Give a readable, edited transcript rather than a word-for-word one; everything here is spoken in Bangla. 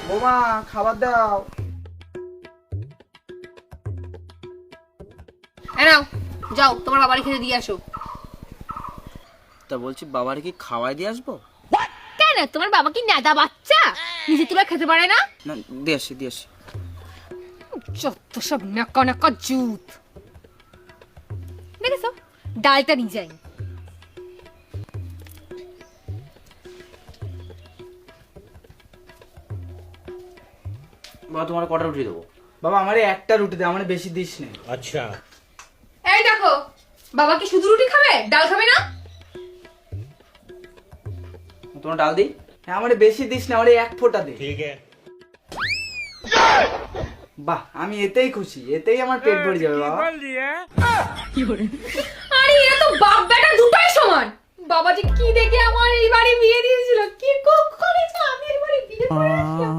বৌমা খাবার দাও। নাও যাও তোমার বাবারে খেতে দিয়ে আসো। তা বলছি বাবার কি খাওয়াই দিয়ে আসবো? কেন তোমার বাবা কি নেদা বাচ্চা, নিজে তুলে খেতে পারে না? না দিয়ে আসি দিয়ে আসি। যত সব নাকা নাকা জুত। দেখেছো ডালটা নিয়ে যাই। বাবা তোমার কটা রুটি দেবো? বাবা আমার একটা রুটি দে, আমার বেশি দিস না। अच्छा এই দেখো, বাবা কি শুধু রুটি খাবে, ডাল খাবে না? তোমার ডাল দিই? হ্যাঁ আমার বেশি দিস না, আমার এক ফোঁটা দে। ठीक है। বাহ আমি এতেই খুশি, এতেই আমার পেট ভরে যাবে বাবা। আরে এরা তো বাপ বেটা দুটোই সমান। বাবা যে কি দেখে আমার এই বাড়ি বিয়ে দিয়েছিল, কি করেছে আমি এই বাড়ি বিয়ে করে আসলাম।